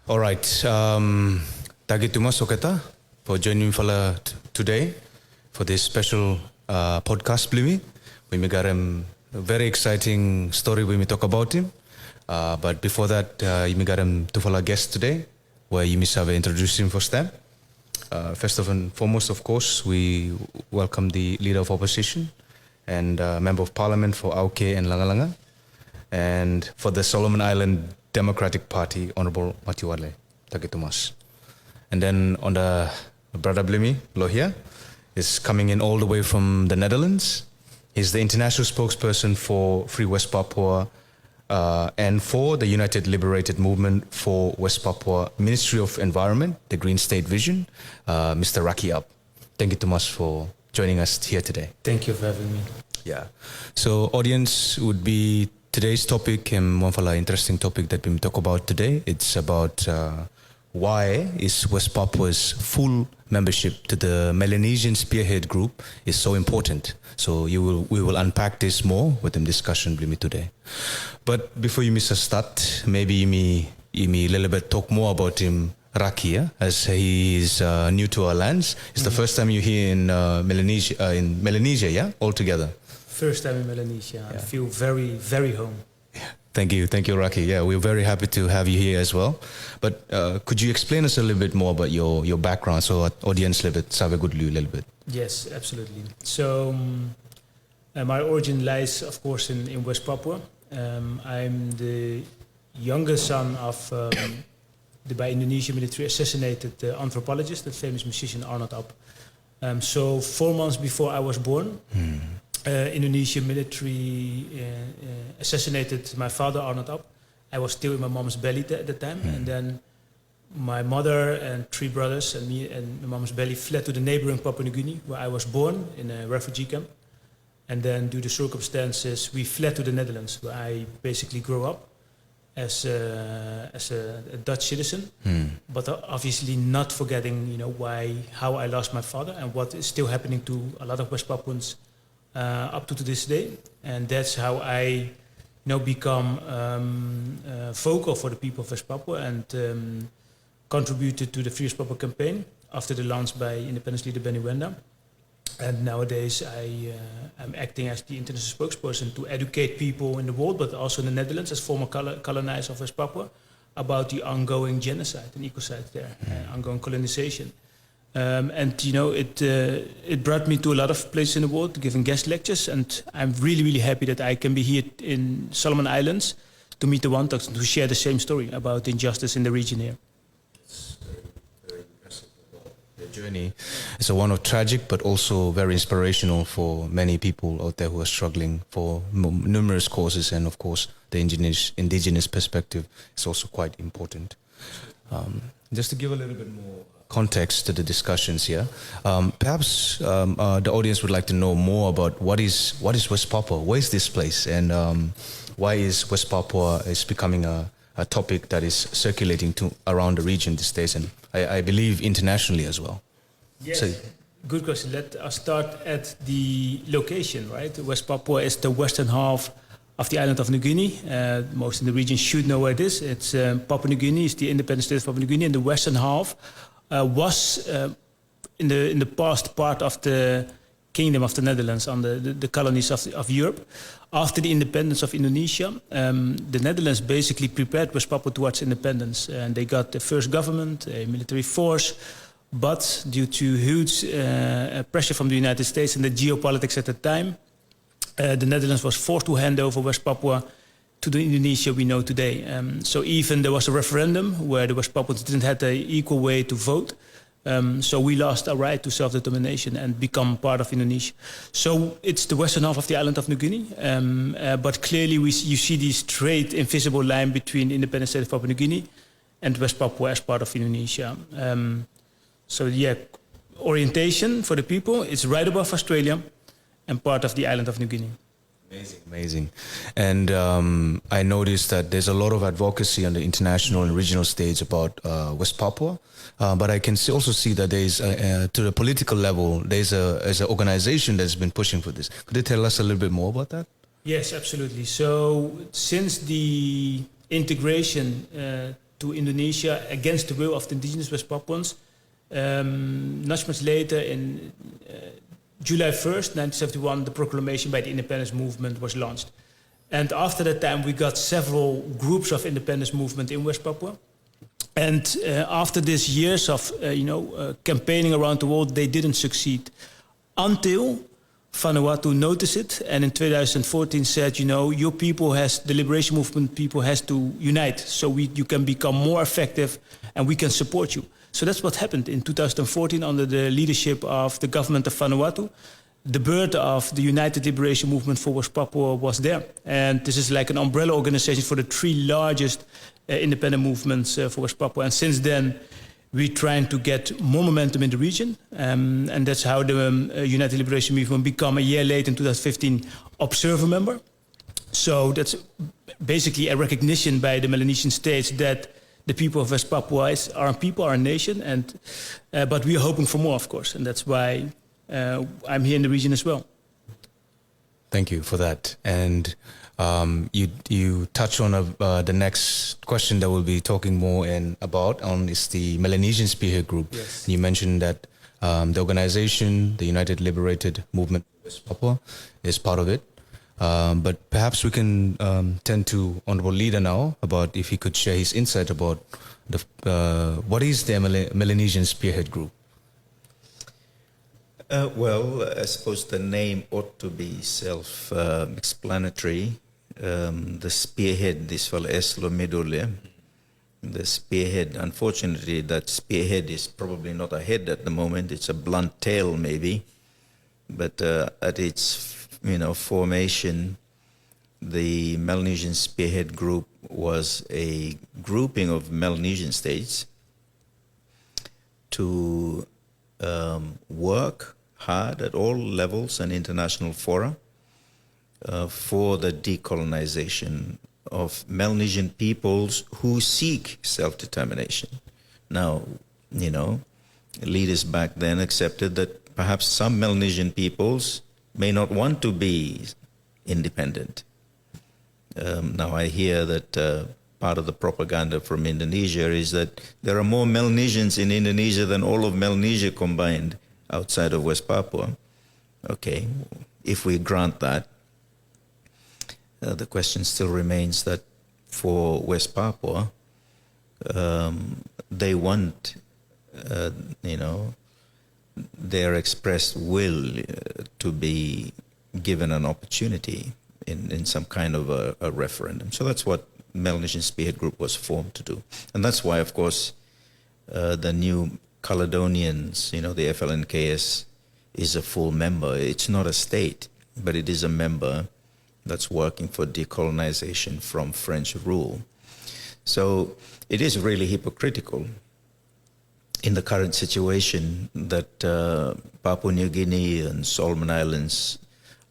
All right. Tagi Tuma Soketa for joining me today for this special podcast. We got a very exciting story when we talk about him. But before that, we got him to follow guest today, where you have introduced him first time. First and foremost, of course, we welcome the Leader of Opposition and Member of Parliament for Auke and Langalanga, and for the Solomon Island Democratic Party, Honorable Matiwale Takitumas. And then on the brother Blimi Lohia is coming in all the way from the Netherlands. He's the international spokesperson for Free West Papua and for the United Liberated Movement for West Papua Ministry of Environment, the Green State Vision, Mr. Raki Up. Thank you too much for joining us here today. Thank you for having me. Yeah. So audience would be today's topic, and one interesting topic that we talk about today. It's about why is West Papua's full membership to the Melanesian Spearhead Group is so important. So we will unpack this more with the discussion with me today. But before you miss a start, maybe you me a little bit talk more about him, Raki, as he is new to our lands. It's the first time you're here in Melanesia, yeah, altogether. First time in Melanesia. Yeah. I feel very, very home. Yeah. Thank you, Raki. Yeah, we're very happy to have you here as well. But could you explain us a little bit more about your background, so our audience a little bit? Yes, absolutely. So my origin lies, of course, in West Papua. I'm the youngest son of the by Indonesian military assassinated anthropologist, the famous musician Arnold Ab. So 4 months before I was born, Indonesian military assassinated my father, Arnold Ab. I was still in my mom's belly at the time, and then my mother and 3 brothers and me and my mom's belly fled to the neighboring Papua New Guinea, where I was born in a refugee camp. And then, due to circumstances, we fled to the Netherlands, where I basically grew up as a Dutch citizen, but obviously not forgetting, how I lost my father and what is still happening to a lot of West Papuans up to this day. And that's how I become vocal for the people of West Papua and contributed to the Free West Papua campaign after the launch by Independence leader Benny Wenda. And nowadays I'm acting as the international spokesperson to educate people in the world, but also in the Netherlands as former colonizer of West Papua, about the ongoing genocide and ecocide there, ongoing colonization. It brought me to a lot of places in the world, giving guest lectures, and I'm really, really happy that I can be here in Solomon Islands to meet the Wantoks and to share the same story about injustice in the region here. It's very impressive. The journey is one of tragic, but also very inspirational for many people out there who are struggling for numerous causes, and of course the indigenous perspective is also quite important. Just to give a little bit more context to the discussions here, perhaps the audience would like to know more about what is West Papua, where is this place, and why is West Papua is becoming a topic that is circulating around the region these days, and I believe internationally as well. Yes, so, good question. Let us start at the location, right? West Papua is the western half of the island of New Guinea. Most in the region should know where it is. It's Papua New Guinea, it's the independent state of Papua New Guinea, and the western half was in the past part of the Kingdom of the Netherlands, on the colonies of Europe. After the independence of Indonesia, the Netherlands basically prepared West Papua towards independence, and they got the first government, a military force. But due to huge pressure from the United States and the geopolitics at the time, the Netherlands was forced to hand over West Papua to the Indonesia we know today. So even there was a referendum where the West Papuans didn't have the equal way to vote. So we lost our right to self-determination and become part of Indonesia. So it's the western half of the island of New Guinea. But clearly you see this straight invisible line between the independent state of Papua New Guinea and West Papua as part of Indonesia. Orientation for the people, it's right above Australia and part of the island of New Guinea. Amazing. And I noticed that there's a lot of advocacy on the international and regional stage about West Papua. But I can also see that there's, to the political level, there's an organization that's been pushing for this. Could you tell us a little bit more about that? Yes, absolutely. So since the integration to Indonesia against the will of the indigenous West Papuans. Much later, in July 1st, 1971, the proclamation by the independence movement was launched. And after that time, we got several groups of independence movement in West Papua. And after these years of campaigning around the world, they didn't succeed until Vanuatu noticed it, and in 2014 said, your people the liberation movement people has to unite, so you can become more effective, and we can support you. So that's what happened in 2014 under the leadership of the government of Vanuatu. The birth of the United Liberation Movement for West Papua was there, and this is like an umbrella organization for the three largest independent movements for West Papua. And since then, we're trying to get more momentum in the region, and that's how the United Liberation Movement became a year later in 2015 observer member. So that's basically a recognition by the Melanesian states that the people of West Papua are a people, are a nation, and but we are hoping for more, of course, and that's why I'm here in the region as well. Thank you for that. And you touch on the next question that we'll be talking more about is the Melanesian Spearhead Group. Yes. You mentioned that the organization, the United Liberated Movement West Papua, is part of it. But perhaps we can turn to Honorable Leader now about if he could share his insight about what is the Melanesian Spearhead Group. Well, I suppose the name ought to be self-explanatory. The spearhead, this fellow Eslo Midule, the spearhead, unfortunately, that spearhead is probably not a head at the moment, it's a blunt tail maybe, but at its formation, the Melanesian Spearhead Group was a grouping of Melanesian states to work hard at all levels and international fora for the decolonization of Melanesian peoples who seek self-determination. Now, leaders back then accepted that perhaps some Melanesian peoples may not want to be independent. Now I hear that part of the propaganda from Indonesia is that there are more Melanesians in Indonesia than all of Melanesia combined outside of West Papua. Okay, if we grant that, the question still remains that for West Papua, they want, their expressed will to be given an opportunity in some kind of a referendum. So that's what Melanesian Spearhead Group was formed to do. And that's why, of course, the New Caledonians, the FLNKS, is a full member. It's not a state, but it is a member that's working for decolonization from French rule. So it is really hypocritical in the current situation that Papua New Guinea and Solomon Islands,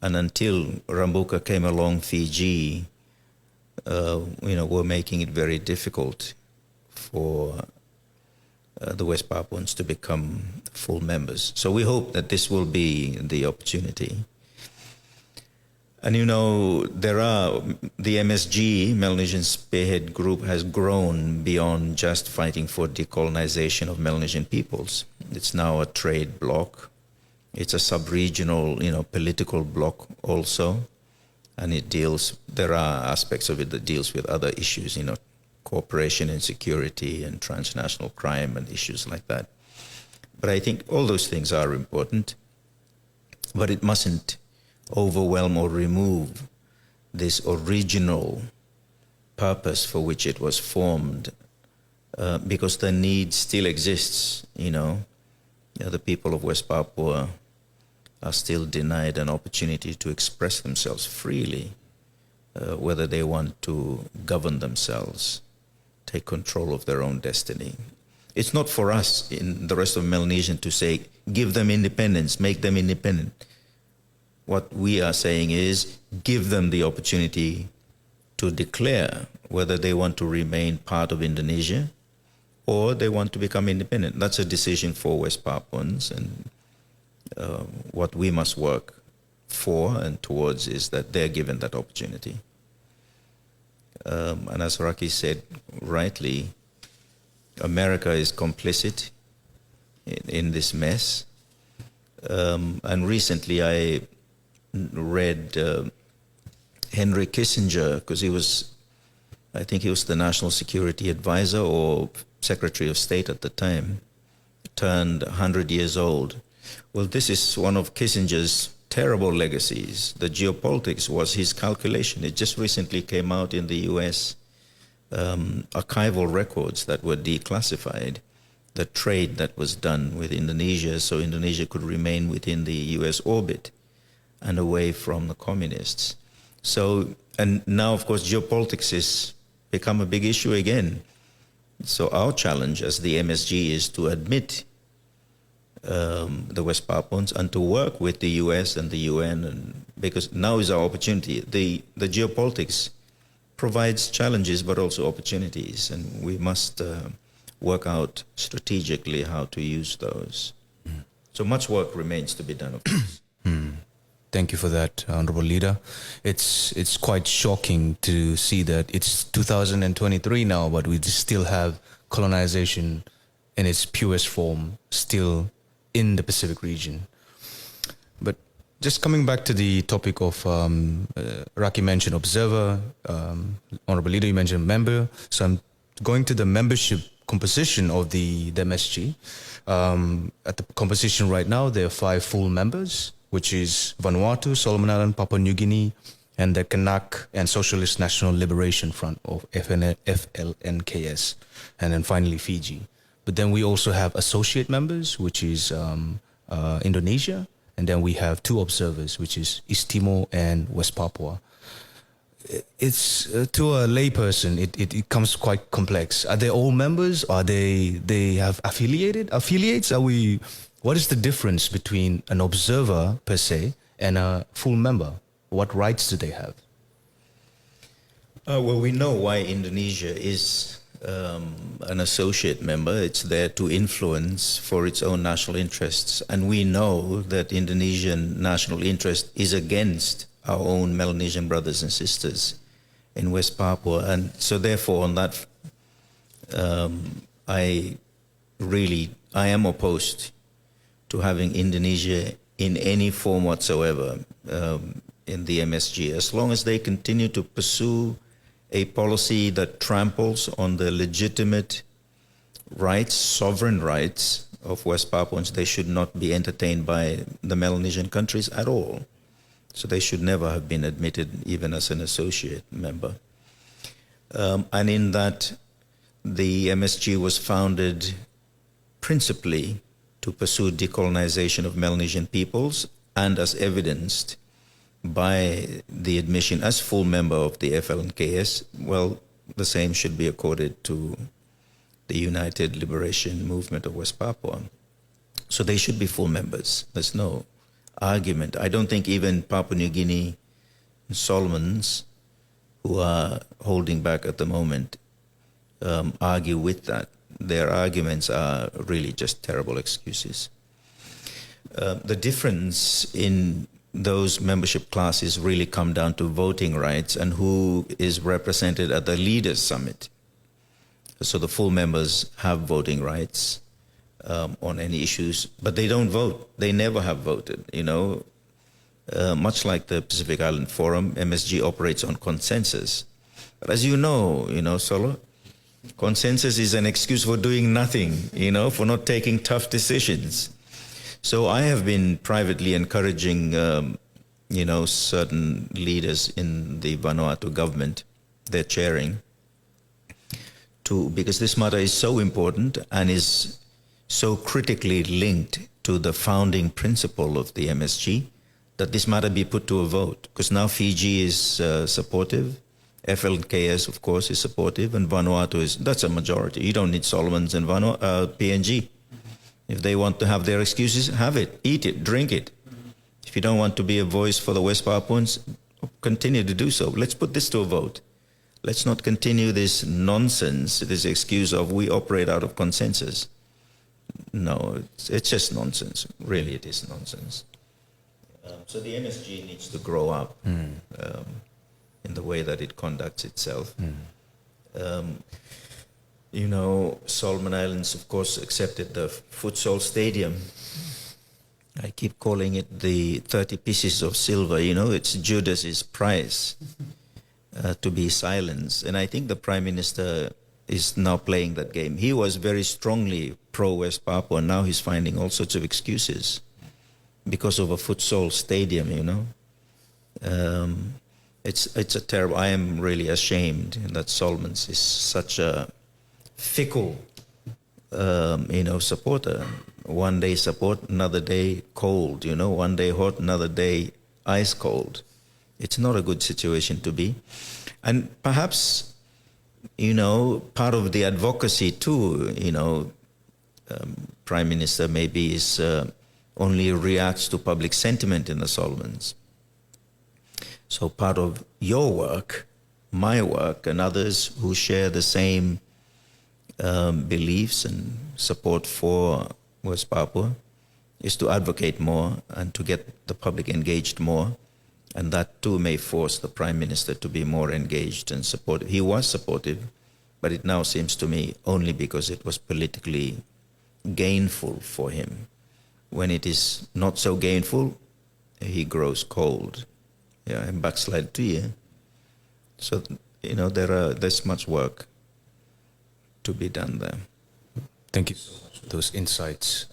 and until Rambuka came along, Fiji, were making it very difficult for the West Papuans to become full members. So we hope that this will be the opportunity. And there are, the MSG, Melanesian Spearhead Group, has grown beyond just fighting for decolonization of Melanesian peoples. It's now a trade bloc. It's a sub-regional, political bloc also. And there are aspects of it that deals with other issues, cooperation and security and transnational crime and issues like that. But I think all those things are important, but it mustn't overwhelm or remove this original purpose for which it was formed, because the need still exists. The people of West Papua are still denied an opportunity to express themselves freely, whether they want to govern themselves, take control of their own destiny. It's not for us in the rest of Melanesia to say, give them independence, make them independent. What we are saying is, give them the opportunity to declare whether they want to remain part of Indonesia or they want to become independent. That's a decision for West Papuans, and what we must work for and towards is that they're given that opportunity. And as Raki said rightly, America is complicit in this mess. And recently I read Henry Kissinger, because I think he was the National Security Advisor or Secretary of State at the time, turned 100 years old. Well, this is one of Kissinger's terrible legacies. The geopolitics was his calculation. It just recently came out in the US, archival records that were declassified, the trade that was done with Indonesia so Indonesia could remain within the US orbit and away from the communists. So, and now of course geopolitics has become a big issue again. So our challenge as the MSG is to admit the West Papuans and to work with the US and the UN, and because now is our opportunity. The geopolitics provides challenges but also opportunities, and we must work out strategically how to use those. So much work remains to be done, of course. Thank you for that, Honorable Leader. It's quite shocking to see that it's 2023 now, but we still have colonization in its purest form still in the Pacific region. But just coming back to the topic of, Raki mentioned observer, Honorable Leader, you mentioned member. So I'm going to the membership composition of the MSG. At the composition right now, there are 5 full members, which is Vanuatu, Solomon Island, Papua New Guinea, and the Kanak and Socialist National Liberation Front of FLNKS, and then finally Fiji. But then we also have associate members, which is Indonesia, and then we have 2 observers, which is East Timor and West Papua. It's to a layperson, it comes quite complex. Are they all members? Are they have affiliates? What is the difference between an observer per se and a full member? What rights do they have? Well, we know why Indonesia is an associate member. It's there to influence for its own national interests. And we know that Indonesian national interest is against our own Melanesian brothers and sisters in West Papua. And so therefore on that, I am opposed to having Indonesia in any form whatsoever in the MSG, as long as they continue to pursue a policy that tramples on the legitimate rights, sovereign rights of West Papuans. They should not be entertained by the Melanesian countries at all. So they should never have been admitted even as an associate member. And in that, the MSG was founded principally to pursue decolonization of Melanesian peoples, and as evidenced by the admission as full member of the FLNKS, well, the same should be accorded to the United Liberation Movement of West Papua. So they should be full members. There's no argument. I don't think even Papua New Guinea and Solomons, who are holding back at the moment, argue with that. Their arguments are really just terrible excuses. The difference in those membership classes really come down to voting rights and who is represented at the Leaders Summit. So the full members have voting rights on any issues, but they don't vote. They never have voted, much like the Pacific Island Forum, MSG operates on consensus. But as you know, Solo, consensus is an excuse for doing nothing, for not taking tough decisions. So I have been privately encouraging, certain leaders in the Vanuatu government, they're chairing, because this matter is so important and is so critically linked to the founding principle of the MSG, that this matter be put to a vote. Because now Fiji is supportive, FLNKS, of course, is supportive, and Vanuatu that's a majority. You don't need Solomons and PNG. If they want to have their excuses, have it, eat it, drink it. If you don't want to be a voice for the West Papuans, continue to do so. Let's put this to a vote. Let's not continue this nonsense, this excuse of we operate out of consensus. No, it's just nonsense. Really, it is nonsense. So the MSG needs to grow up in the way that it conducts itself. Solomon Islands, of course, accepted the futsal stadium. I keep calling it the 30 pieces of silver. It's Judas's price to be silenced. And I think the Prime Minister is now playing that game. He was very strongly pro-West Papua. Now he's finding all sorts of excuses because of a futsal stadium, It's a terrible... I am really ashamed that Solomons is such a fickle, supporter. One day support, another day cold, one day hot, another day ice cold. It's not a good situation to be. And perhaps, part of the advocacy too, Prime Minister maybe is only reacts to public sentiment in the Solomons. So part of your work, my work, and others who share the same beliefs and support for West Papua is to advocate more and to get the public engaged more. And that too may force the Prime Minister to be more engaged and supportive. He was supportive, but it now seems to me only because it was politically gainful for him. When it is not so gainful, he grows cold. And backslide to you. So, there's much work to be done there. Thank you so much for those insights.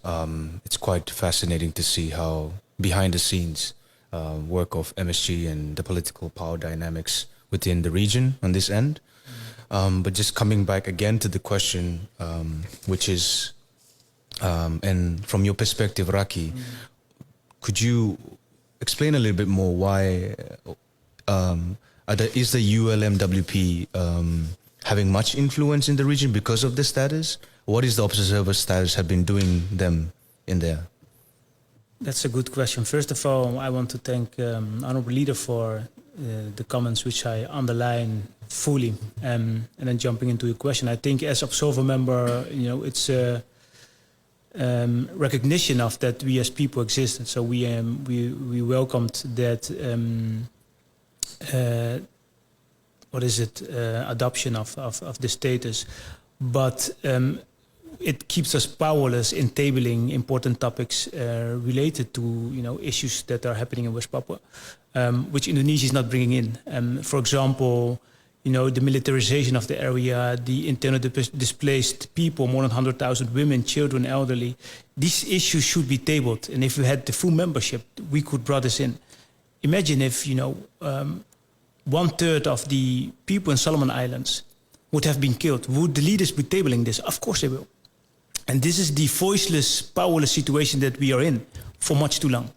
It's quite fascinating to see how behind the scenes work of MSG and the political power dynamics within the region on this end. But just coming back again to the question, which is, and from your perspective, Raki, could you explain a little bit more why is the ULMWP having much influence in the region because of the status? What is the observer status have been doing them in there? That's a good question. First of all, I want to thank Honorable Leader for the comments which I underline fully. And then jumping into your question, I think as observer member, it's a recognition of that we as people exist. So we welcomed that adoption of the status, but it keeps us powerless in tabling important topics related to issues that are happening in West Papua, which Indonesia is not bringing in. For example, the militarization of the area, the internally displaced people, more than 100,000 women, children, elderly. These issues should be tabled. And if we had the full membership, we could bring this in. Imagine if, 1/3 of the people in Solomon Islands would have been killed. Would the leaders be tabling this? Of course they will. And this is the voiceless, powerless situation that we are in for much too long.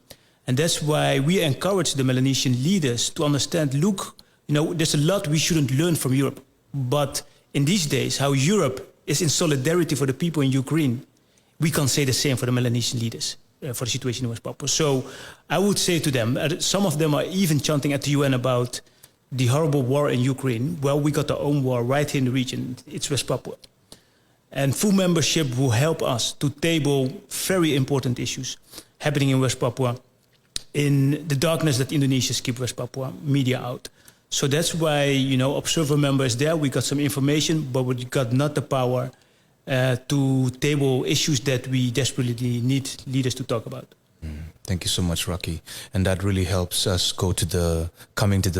And that's why we encourage the Melanesian leaders to understand, look, there's a lot we shouldn't learn from Europe. But in these days, how Europe is in solidarity for the people in Ukraine, we can say the same for the Melanesian leaders, for the situation in West Papua. So I would say to them, some of them are even chanting at the UN about the horrible war in Ukraine. Well, we got our own war right here in the region. It's West Papua. And full membership will help us to table very important issues happening in West Papua in the darkness that Indonesians keep West Papua media out. So that's why, observer member is there. We got some information, but we got not the power to table issues that we desperately need leaders to talk about. Thank you so much, Rocky. And that really helps us go to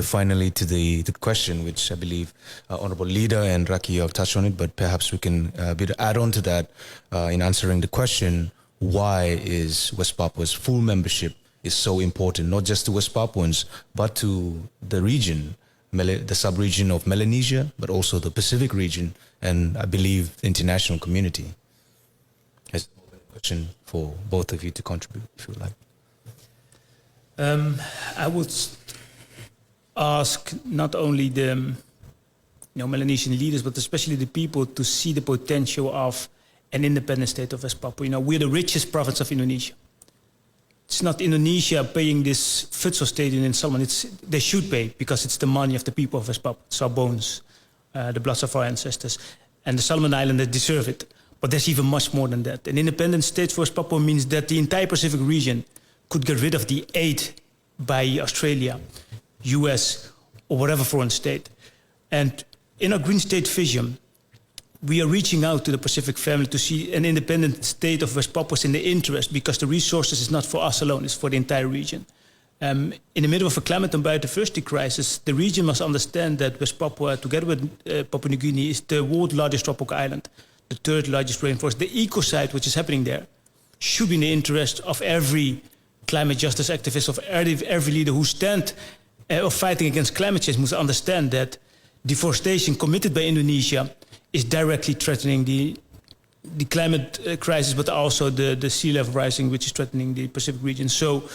finally to the question, which I believe Honorable Leader and Rocky have touched on it, but perhaps we can add on to that in answering the question, why is West Papua's full membership is so important, not just to West Papuans, but to the region, the sub-region of Melanesia, but also the Pacific region, and I believe the international community. As a question for both of you to contribute, if you would like. I would ask not only the Melanesian leaders, but especially the people to see the potential of an independent state of West Papua. We're the richest province of Indonesia. It's not Indonesia paying this futsal stadium in Solomon. They should pay because it's the money of the people of West Papua. It's our bones, the blood of our ancestors. And the Solomon Islanders deserve it. But there's even much more than that. An independent state for West Papua means that the entire Pacific region could get rid of the aid by Australia, US, or whatever foreign state. And in our Green State vision, we are reaching out to the Pacific family to see an independent state of West Papua in their interest, because the resources is not for us alone, it's for the entire region. In the middle of a climate and biodiversity crisis, the region must understand that West Papua, together with Papua New Guinea, is the world's largest tropical island, the third largest rainforest. The ecocide which is happening there should be in the interest of every climate justice activist, of every leader who stand of fighting against climate change, must understand that deforestation committed by Indonesia is directly threatening the climate crisis, but also the sea level rising, which is threatening the Pacific region. So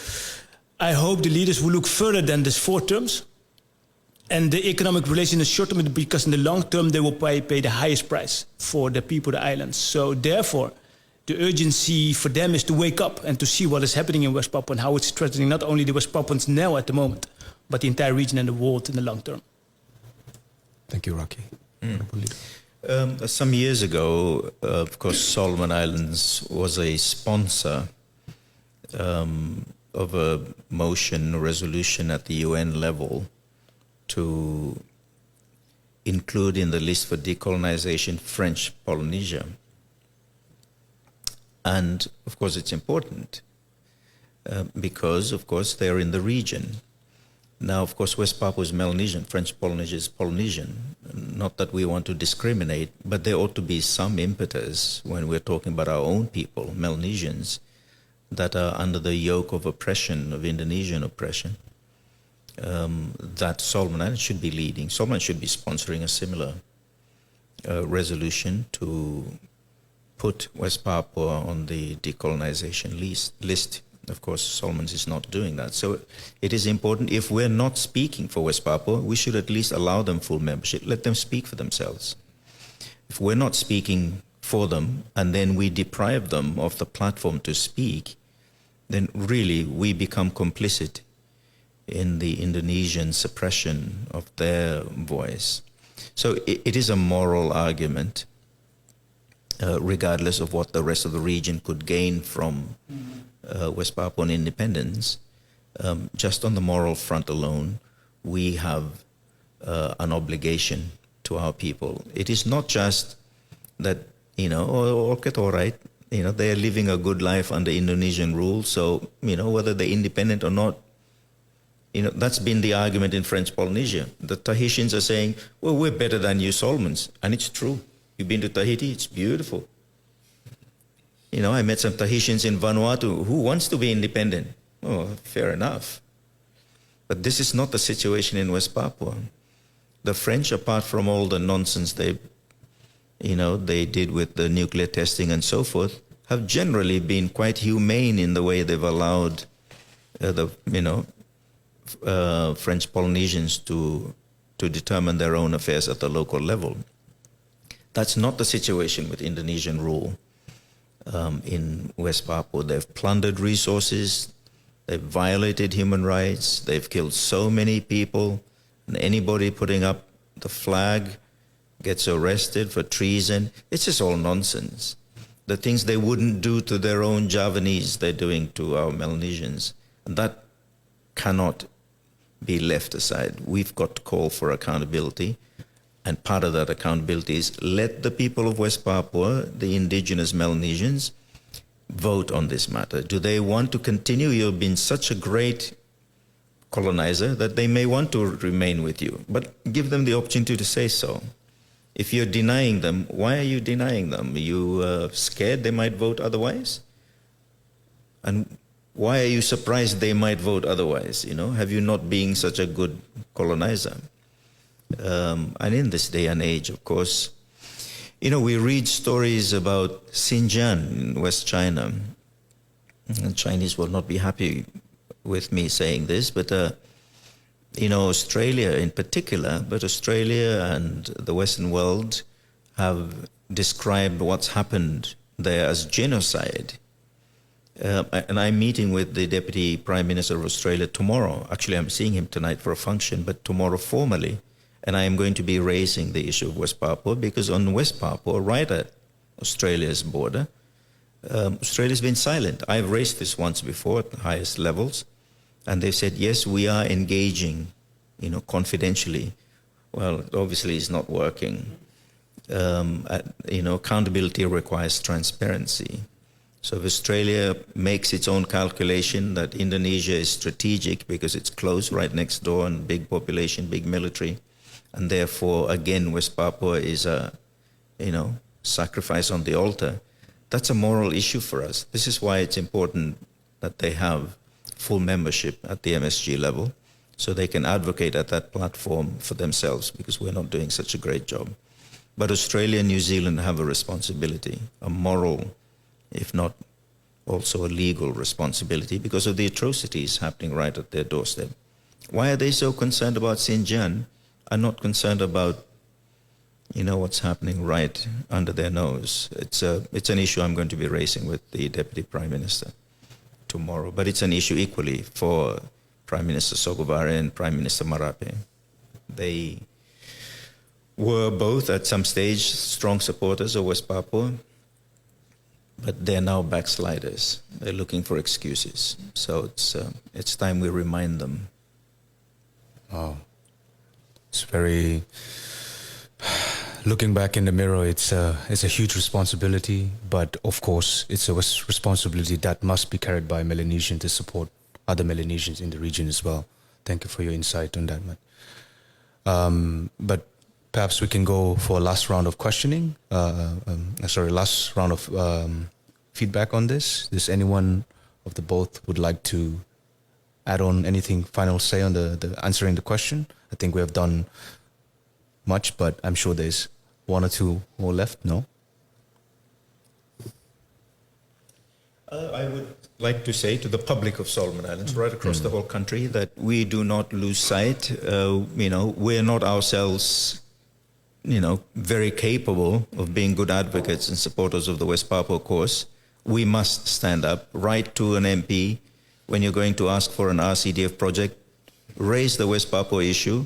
I hope the leaders will look further than these 4 terms and the economic relation in the short term, because in the long term they will pay the highest price for the people of the islands. So therefore, the urgency for them is to wake up and to see what is happening in West Papua and how it's threatening not only the West Papuans now at the moment, but the entire region and the world in the long term. Thank you, Rocky. Some years ago, of course, Solomon Islands was a sponsor of a motion, a resolution at the UN level to include in the list for decolonization French Polynesia. And of course it's important because of course they're in the region. Now of course West Papua is Melanesian, French Polynesia is Polynesian. Not that we want to discriminate, but there ought to be some impetus when we're talking about our own people, Melanesians, that are under the yoke of oppression, of Indonesian oppression, that Solomon Islands should be leading. Solomon should be sponsoring a similar resolution to put West Papua on the decolonization list. Of course, Solomon is not doing that. So it is important, if we're not speaking for West Papua, we should at least allow them full membership. Let them speak for themselves. If we're not speaking for them and then we deprive them of the platform to speak, then really we become complicit in the Indonesian suppression of their voice. So it is a moral argument, regardless of what the rest of the region could gain from West Papuan independence. Just on the moral front alone, we have an obligation to our people. It is not just that, okay, all right, they're living a good life under Indonesian rule, so, whether they're independent or not, that's been the argument in French Polynesia. The Tahitians are saying, well, we're better than you Solomons, and it's true. You've been to Tahiti, it's beautiful. I met some Tahitians in Vanuatu who wants to be independent. Oh, fair enough. But this is not the situation in West Papua. The French, apart from all the nonsense they did with the nuclear testing and so forth, have generally been quite humane in the way they've allowed French Polynesians to determine their own affairs at the local level. That's not the situation with Indonesian rule in West Papua. They've plundered resources, they've violated human rights, they've killed so many people, and anybody putting up the flag gets arrested for treason. It's just all nonsense. The things they wouldn't do to their own Javanese, they're doing to our Melanesians. And that cannot be left aside. We've got to call for accountability. And part of that accountability is let the people of West Papua, the indigenous Melanesians, vote on this matter. Do they want to continue? You've been such a great colonizer that they may want to remain with you. But give them the opportunity to say so. If you're denying them, why are you denying them? Are you scared they might vote otherwise? And why are you surprised they might vote otherwise? Have you not been such a good colonizer? And in this day and age, of course, we read stories about Xinjiang in West China. And Chinese will not be happy with me saying this, but Australia in particular, but Australia and the Western world have described what's happened there as genocide. And I'm meeting with the Deputy Prime Minister of Australia tomorrow. Actually, I'm seeing him tonight for a function, but tomorrow formally. And I am going to be raising the issue of West Papua because on West Papua, right at Australia's border, Australia's been silent. I've raised this once before at the highest levels. And they've said, yes, we are engaging, confidentially. Well, obviously it's not working. Accountability requires transparency. So if Australia makes its own calculation that Indonesia is strategic because it's close, right next door, and big population, big military, and therefore, again, West Papua is a, sacrifice on the altar, that's a moral issue for us. This is why it's important that they have full membership at the MSG level, so they can advocate at that platform for themselves, because we're not doing such a great job. But Australia and New Zealand have a responsibility, a moral, if not also a legal responsibility, because of the atrocities happening right at their doorstep. Why are they so concerned about Xinjiang and not concerned about, what's happening right under their nose? It's an issue I'm going to be raising with the Deputy Prime Minister tomorrow, but it's an issue equally for Prime Minister Sogavare and Prime Minister Marape. They were both at some stage strong supporters of West Papua, but they're now backsliders. They're looking for excuses. So it's time we remind them. Oh, it's very. Looking back in the mirror, it's a huge responsibility, but of course, it's a responsibility that must be carried by Melanesians to support other Melanesians in the region as well. Thank you for your insight on that, man. But perhaps we can go for a last round of questioning. Last round of feedback on this. Does anyone of the both would like to add on anything, final say on the answering the question? I think we have done much, but I'm sure there's one or two more left. No? I would like to say to the public of Solomon Islands, right across the whole country, that we do not lose sight. We're not ourselves, very capable of being good advocates and supporters of the West Papua cause. We must stand up, write to an MP when you're going to ask for an RCDF project, raise the West Papua issue,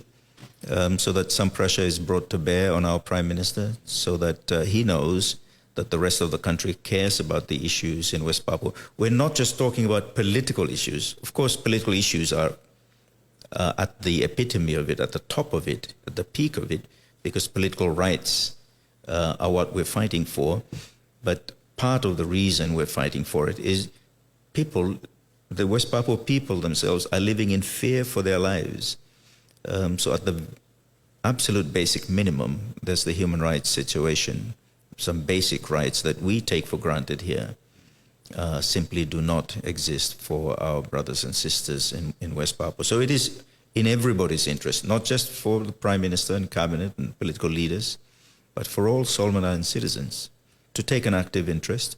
so that some pressure is brought to bear on our Prime Minister, so that he knows that the rest of the country cares about the issues in West Papua. We're not just talking about political issues. Of course, political issues are at the epitome of it, at the top of it, at the peak of it, because political rights are what we're fighting for. But part of the reason we're fighting for it is the West Papua people themselves are living in fear for their lives. So at the absolute basic minimum, there's the human rights situation. Some basic rights that we take for granted here simply do not exist for our brothers and sisters in West Papua. So it is in everybody's interest, not just for the Prime Minister and Cabinet and political leaders, but for all Solomon Island citizens to take an active interest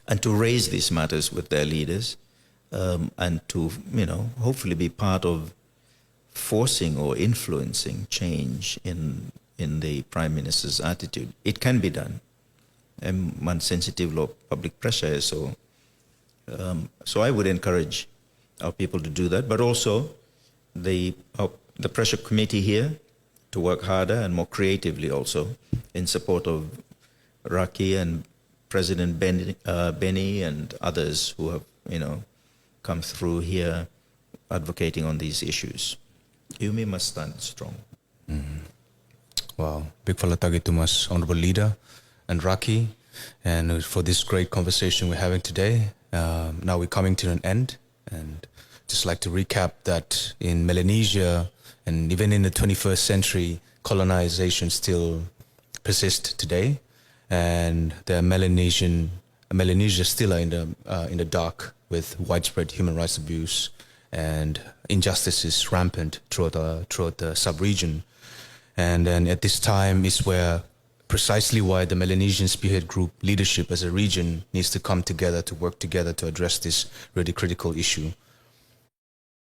and to raise these matters with their leaders, and to, hopefully be part of forcing or influencing change in the Prime Minister's attitude. It can be done. One sensitive law public pressure. So I would encourage our people to do that, but also the pressure committee here to work harder and more creatively also in support of Raki and President Benny and others who have, come through here advocating on these issues. Yumi must stand strong. Mm-hmm. Wow. Big fala tagi tumas, Honorable Leader and Raki, and for this great conversation we're having today. Now we're coming to an end, and just like to recap that in Melanesia and even in the 21st century, colonization still persists today, and the Melanesia still are in the dark with widespread human rights abuse and injustices rampant throughout the sub-region. And then at this time is where precisely why the Melanesian Spearhead Group leadership as a region needs to come together, to work together to address this really critical issue.